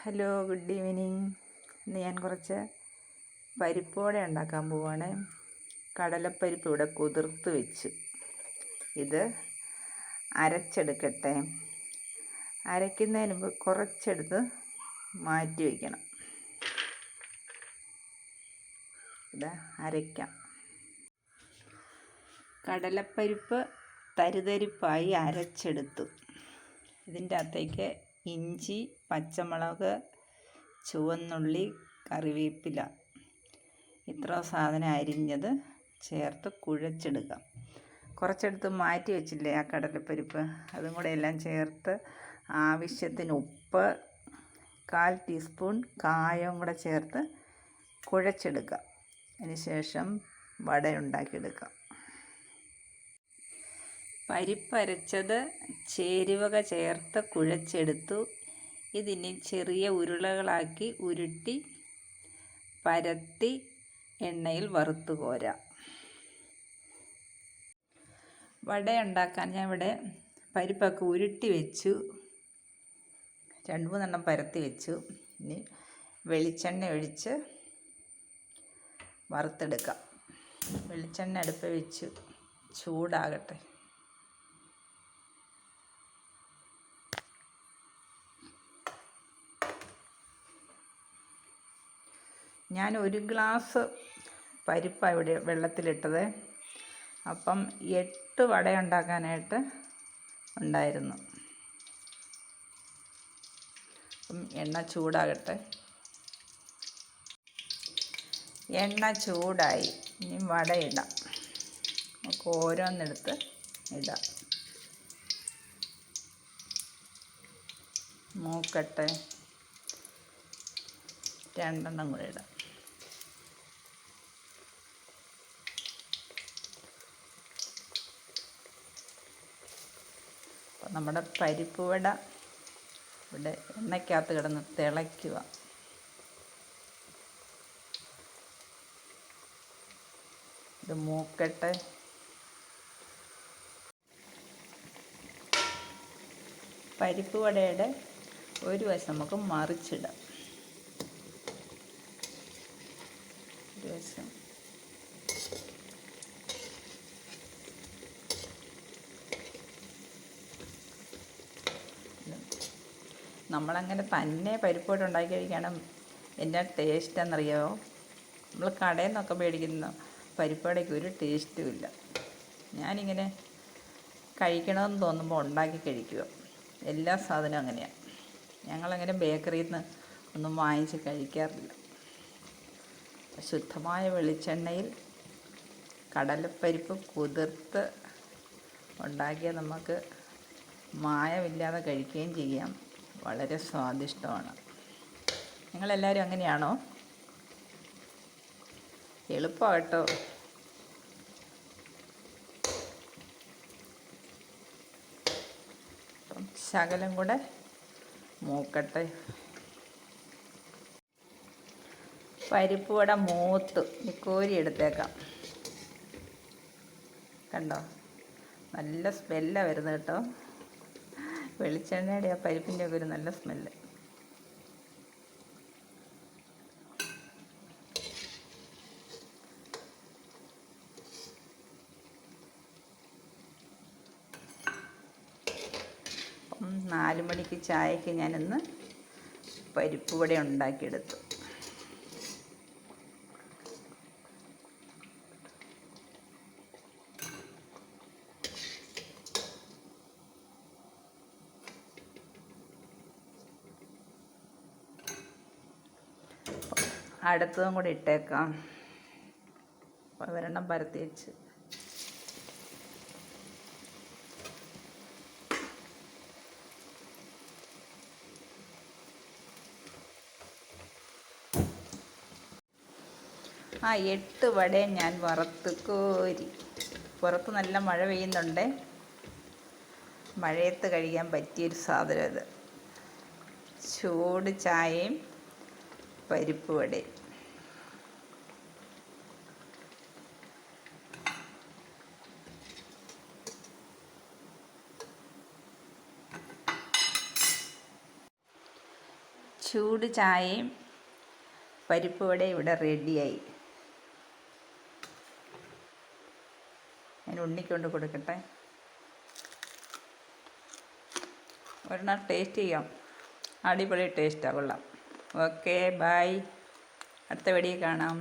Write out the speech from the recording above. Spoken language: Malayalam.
Hello, good evening. ഇന്ന് ഞാൻ കുറച്ച് പരിപ്പ് വട ഉണ്ടാക്കാൻ പോവുകയാണ്. കടലപ്പരിപ്പ് ഇവിടെ കുതിർത്ത് വെച്ചു. ഇത് അരച്ചെടുക്കട്ടെ. അരയ്ക്കുന്നതിന് മുമ്പ് കുറച്ചെടുത്ത് മാറ്റി വയ്ക്കണം. ഇത് അരയ്ക്കാം. കടലപ്പരിപ്പ് തരിതരിപ്പായി അരച്ചെടുത്തു. ഇതിൻ്റെ അകത്തേക്ക് ഇഞ്ചി, പച്ചമുളക്, ചുവന്നുള്ളി, കറിവേപ്പില ഇത്ര സാധനം അരിഞ്ഞത് ചേർത്ത് കുഴച്ചെടുക്കാം. കുറച്ചെടുത്ത് മാറ്റി വെച്ചില്ലേ ആ കടലപ്പരിപ്പ്, അതും കൂടെ എല്ലാം ചേർത്ത് ആവശ്യത്തിന് ഉപ്പ്, 1/4 ടീസ്പൂൺ കായവും കൂടെ ചേർത്ത് കുഴച്ചെടുക്കാം. അതിന് ശേഷം വട ഉണ്ടാക്കിയെടുക്കാം. പരിപ്പരച്ചത് ചേരുവക ചേർത്ത് കുഴച്ചെടുത്തു. ഇതിനി ചെറിയ ഉരുളകളാക്കി ഉരുട്ടി പരത്തി എണ്ണയിൽ വറുത്ത് കോരാം. വട ഉണ്ടാക്കാൻ ഞാൻ ഇവിടെ പരിപ്പൊക്കെ ഉരുട്ടി വെച്ചു. 2-3 എണ്ണം പരത്തി വെച്ചു. ഇനി വെളിച്ചെണ്ണ ഒഴിച്ച് വറുത്തെടുക്കാം. വെളിച്ചെണ്ണ അടുപ്പിൽ വെച്ചു ചൂടാകട്ടെ. ഞാൻ 1 ഗ്ലാസ് പരിപ്പാണ് ഇവിടെ വെള്ളത്തിലിട്ടത്. അപ്പം 8 വട ഉണ്ടാക്കാനായിട്ട് ഉണ്ടായിരുന്നു. അപ്പം എണ്ണ ചൂടാകട്ടെ. എണ്ണ ചൂടായി. ഇനി വട ഇടാം. നമുക്ക് ഓരോന്നെടുത്ത് ഇടാം. മൂക്കട്ടെ. 2 എണ്ണം കൂടെ ഇടാം. അപ്പം നമ്മുടെ പരിപ്പ് വട ഇവിടെ എണ്ണയ്ക്കകത്ത് കിടന്ന് തിളയ്ക്കുക. ഇത് മൂക്കട്ടെ. പരിപ്പ് വടയുടെ ഒരു വശം നമുക്ക് മറിച്ചിടാം. ഒരു വശം നമ്മളങ്ങനെ തന്നെ പരിപ്പ് വട ഉണ്ടാക്കി കഴിക്കണം. എൻ്റെ ടേസ്റ്റ് എന്നറിയാമോ? നമ്മൾ കടയിൽ നിന്നൊക്കെ മേടിക്കുന്ന പരിപ്പ് വടയ്ക്ക് ഒരു ടേസ്റ്റും ഇല്ല. ഞാനിങ്ങനെ കഴിക്കണമെന്ന് തോന്നുമ്പോൾ ഉണ്ടാക്കി കഴിക്കുക. എല്ലാ സാധനവും അങ്ങനെയാണ്. ഞങ്ങളങ്ങനെ ബേക്കറിയിൽ നിന്ന് ഒന്നും വാങ്ങിച്ച് കഴിക്കാറില്ല. ശുദ്ധമായ വെളിച്ചെണ്ണയിൽ കടലപ്പരിപ്പ് കുതിർത്ത് ഉണ്ടാക്കിയാൽ നമുക്ക് മായമില്ലാതെ കഴിക്കുകയും ചെയ്യാം. വളരെ സ്വാദിഷ്ടമാണ്. നിങ്ങളെല്ലാവരും അങ്ങനെയാണോ? എളുപ്പമാണ് കേട്ടോ. അപ്പം ശകലം കൂടെ മൂക്കട്ടെ. പരിപ്പ് വട മൂത്ത് കോരി എടുത്തേക്കാം. കണ്ടോ, നല്ല സ്മെല്ലാണ് വരുന്നത് കേട്ടോ. വെളിച്ചെണ്ണയുടെ ആ പരിപ്പിൻ്റെ ഒക്കെ ഒരു നല്ല സ്മെല്ല്. അപ്പം 4 മണിക്ക് ചായക്ക് ഞാനിന്ന് പരിപ്പ് വട ഉണ്ടാക്കിയെടുത്തു. അടുത്തതും കൂടി ഇട്ടേക്കാം. ഒരെണ്ണം പരത്തി വെച്ച്. ആ 8 വടയും ഞാൻ വറുത്ത് കോരി. പുറത്ത് നല്ല മഴ പെയ്യുന്നുണ്ട്. മഴയത്ത് കഴിക്കാൻ പറ്റിയൊരു സാധനം ഇത്. ചൂട് ചായയും പരിപ്പ് വടയും. ചൂട് ചായയും പരിപ്പ് വടയും ഇവിടെ റെഡിയായി. ഞാൻ ഉണ്ണിക്കൊണ്ട് കൊടുക്കട്ടെ. ഒരെണ്ണം ടേസ്റ്റ് ചെയ്യാം. അടിപൊളി ടേസ്റ്റാണ്, കൊള്ളാം. Okay, by. അടുത്ത വീഡിയോ കാണാം.